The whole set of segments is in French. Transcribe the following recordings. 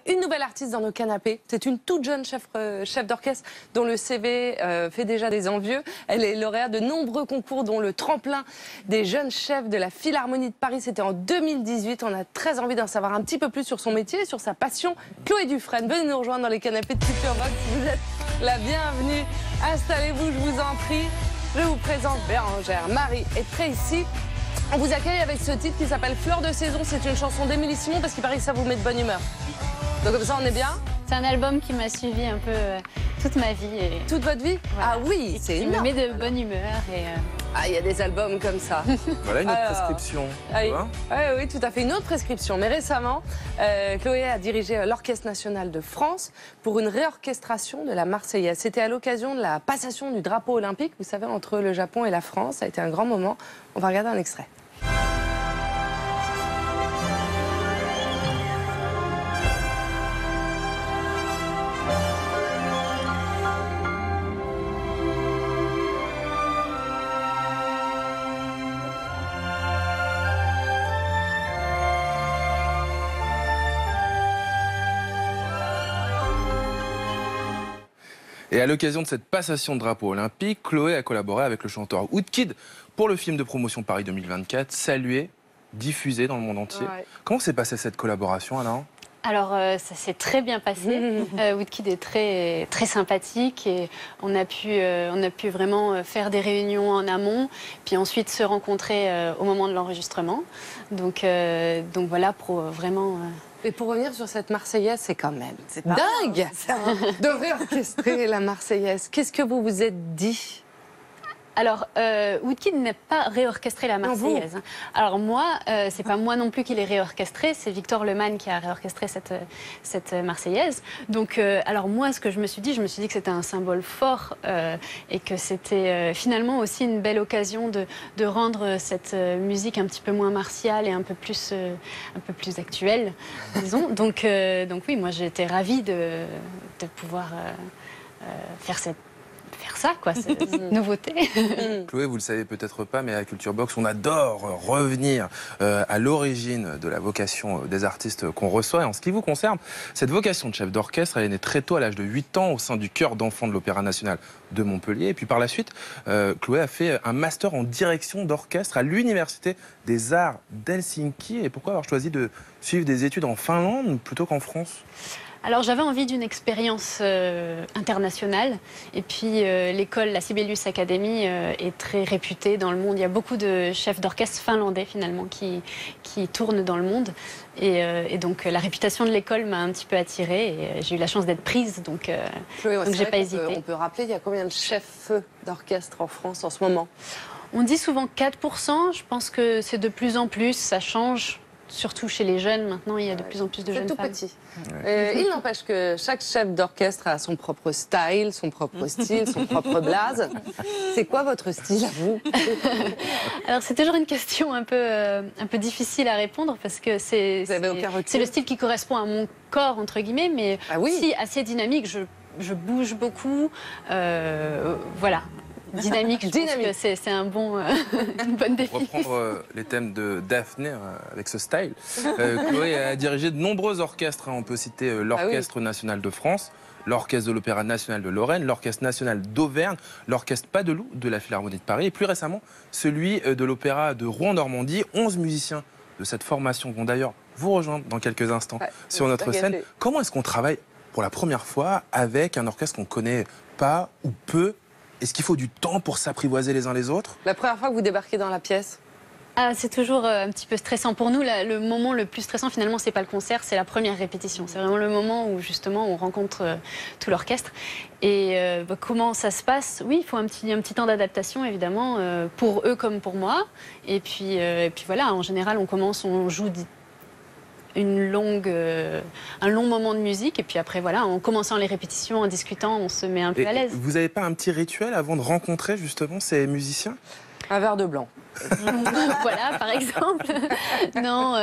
Une nouvelle artiste dans nos canapés, c'est une toute jeune chef d'orchestre dont le CV fait déjà des envieux. Elle est lauréate de nombreux concours dont le tremplin des jeunes chefs de la Philharmonie de Paris, c'était en 2018. On a très envie d'en savoir un petit peu plus sur son métier et sur sa passion. Chloé Dufresne, venez nous rejoindre dans les canapés de Culture Box. Vous êtes la bienvenue. Installez-vous, je vous en prie. Je vous présente Bérangère, Marie et Tracy. On vous accueille avec ce titre qui s'appelle Fleur de saison. C'est une chanson d'Émilie Simon parce qu'il paraît que ça vous met de bonne humeur. Donc comme ça, on est bien. C'est un album qui m'a suivi un peu toute ma vie. Et... Toute votre vie? Voilà. Ah oui, c'est énorme. Il me met de bonne humeur. Et Ah, il y a des albums comme ça. Voilà une autre prescription. Oui, tout à fait, une autre prescription. Mais récemment, Chloé a dirigé l'Orchestre national de France pour une réorchestration de la Marseillaise. C'était à l'occasion de la passation du drapeau olympique, vous savez, entre le Japon et la France. Ça a été un grand moment. On va regarder un extrait. Et à l'occasion de cette passation de drapeau olympique, Chloé a collaboré avec le chanteur Woodkid pour le film de promotion Paris 2024, salué, diffusé dans le monde entier. Ouais. Comment s'est passée cette collaboration, Alain ? Alors, ça s'est très bien passé. Woodkid est très sympathique et on a pu vraiment faire des réunions en amont, puis ensuite se rencontrer au moment de l'enregistrement. Donc voilà, pour vraiment... Et pour revenir sur cette Marseillaise, c'est quand même dingue de réorchestrer la Marseillaise. Qu'est-ce que vous vous êtes dit ? Alors, Woodkid n'a pas réorchestré la Marseillaise. Alors moi, c'est pas moi non plus qui l'ai réorchestré, c'est Victor Lemann qui a réorchestré cette Marseillaise. Donc, alors moi, ce que je me suis dit que c'était un symbole fort et que c'était finalement aussi une belle occasion de rendre cette musique un petit peu moins martiale et un peu plus actuelle, disons. Donc oui, moi j'étais ravie de pouvoir faire ça, quoi, c'est une nouveauté. Chloé, vous le savez peut-être pas, mais à Culture Box, on adore revenir à l'origine de la vocation des artistes qu'on reçoit. Et en ce qui vous concerne, cette vocation de chef d'orchestre, elle est née très tôt, à l'âge de 8 ans, au sein du chœur d'enfants de l'Opéra national de Montpellier. Et puis par la suite, Chloé a fait un master en direction d'orchestre à l'Université des Arts d'Helsinki. Et pourquoi avoir choisi de suivre des études en Finlande plutôt qu'en France ? Alors j'avais envie d'une expérience internationale et puis l'école, la Sibelius Academy est très réputée dans le monde. Il y a beaucoup de chefs d'orchestre finlandais finalement qui tournent dans le monde et donc la réputation de l'école m'a un petit peu attirée et j'ai eu la chance d'être prise donc j'ai pas hésité. On peut rappeler, il y a combien de chefs d'orchestre en France en ce moment? On dit souvent 4%, je pense que c'est de plus en plus, ça change. Surtout chez les jeunes, maintenant, il y a de plus en plus de jeunes femmes. C'est tout petit. Il n'empêche que chaque chef d'orchestre a son propre style, son propre style, son propre blaze. C'est quoi votre style à vous? Alors, c'est toujours une question un peu difficile à répondre parce que c'est le style qui correspond à mon corps, entre guillemets, mais aussi assez dynamique. Je bouge beaucoup. Voilà. Dynamique, je pense que c'est une bonne définition. Pour reprendre les thèmes de Daphné avec ce style, Chloé a dirigé de nombreux orchestres. On peut citer l'Orchestre national de France, l'Orchestre de l'Opéra national de Lorraine, l'Orchestre national d'Auvergne, l'Orchestre Padeloup de la Philharmonie de Paris et plus récemment celui de l'Opéra de Rouen-Normandie. 11 musiciens de cette formation vont d'ailleurs vous rejoindre dans quelques instants sur notre scène. Comment est-ce qu'on travaille pour la première fois avec un orchestre qu'on ne connaît pas ou peu? Est-ce qu'il faut du temps pour s'apprivoiser les uns les autres? La première fois que vous débarquez dans la pièce? C'est toujours un petit peu stressant. Pour nous, le moment le plus stressant, finalement, c'est pas le concert, c'est la première répétition. C'est vraiment le moment où, justement, on rencontre tout l'orchestre. Et comment ça se passe? Oui, il faut un petit temps d'adaptation, évidemment, pour eux comme pour moi. Et puis voilà, en général, on joue un long moment de musique et puis après voilà, en commençant les répétitions, en discutant, on se met un peu à l'aise. Vous n'avez pas un petit rituel avant de rencontrer justement ces musiciens? Un verre de blanc. Voilà, par exemple. Non,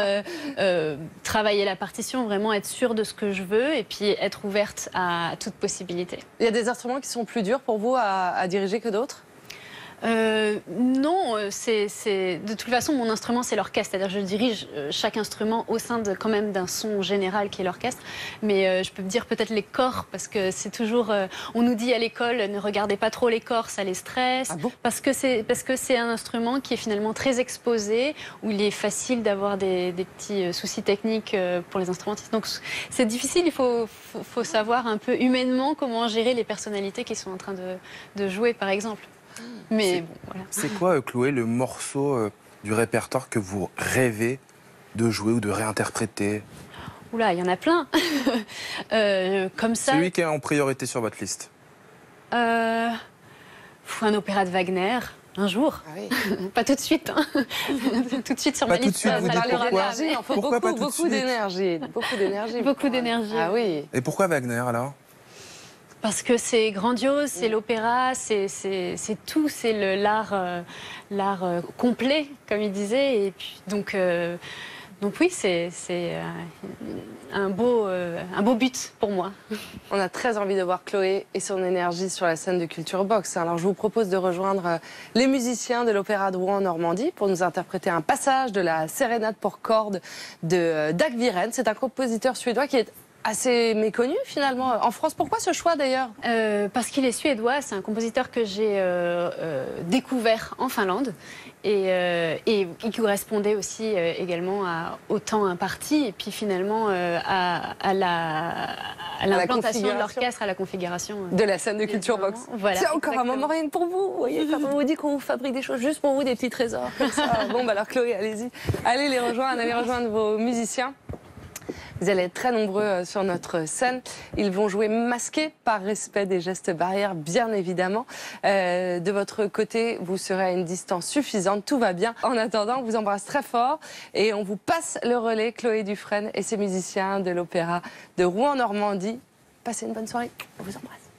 travailler la partition, vraiment être sûre de ce que je veux et puis être ouverte à toute possibilité. Il y a des instruments qui sont plus durs pour vous à diriger que d'autres? Non, de toute façon, mon instrument, c'est l'orchestre. C'est-à-dire je dirige chaque instrument au sein quand même d'un son général qui est l'orchestre. Mais je peux dire peut-être les corps, parce que c'est toujours... on nous dit à l'école, ne regardez pas trop les corps, ça les stresse. Ah bon? Parce que c'est un instrument qui est finalement très exposé, où il est facile d'avoir des petits soucis techniques pour les instrumentistes. Donc c'est difficile, il faut savoir un peu humainement comment gérer les personnalités qui sont en train de jouer, par exemple. Mais bon, voilà. C'est quoi, Chloé, le morceau du répertoire que vous rêvez de jouer ou de réinterpréter? Oula, il y en a plein. Comme ça. Celui qui est en priorité sur votre liste. Un opéra de Wagner. Un jour. Ah oui. Pas tout de suite. Hein. Tout de suite sur ma Pas tout de liste. suite, vous dites pourquoi? Il faut Pourquoi pas tout de beaucoup suite d'énergie. Beaucoup d'énergie. Beaucoup d'énergie. Ah oui. Et pourquoi Wagner, alors? Parce que c'est grandiose, c'est l'opéra, c'est tout, c'est l'art complet, comme il disait. Et puis, donc oui, c'est un beau but pour moi. On a très envie de voir Chloé et son énergie sur la scène de Culture Box. Alors je vous propose de rejoindre les musiciens de l'Opéra de Rouen en Normandie pour nous interpréter un passage de la sérénade pour cordes de Dag Viren. C'est un compositeur suédois qui est assez méconnu finalement en France. Pourquoi ce choix d'ailleurs? Parce qu'il est suédois, c'est un compositeur que j'ai découvert en Finlande et qui correspondait aussi également au temps imparti et puis finalement à l'implantation de l'orchestre, à la configuration de la scène de Culture Box. Voilà, c'est encore un moment rien pour vous. Vous voyez, quand on vous dit qu'on vous fabrique des choses juste pour vous, des petits trésors comme ça. Bon, bah alors Chloé, allez-y. Allez les rejoindre, allez rejoindre vos musiciens. Vous allez être très nombreux sur notre scène. Ils vont jouer masqués par respect des gestes barrières, bien évidemment. De votre côté, vous serez à une distance suffisante. Tout va bien. En attendant, on vous embrasse très fort et on vous passe le relais, Chloé Dufresne et ses musiciens de l'Opéra de Rouen-Normandie. Passez une bonne soirée. On vous embrasse.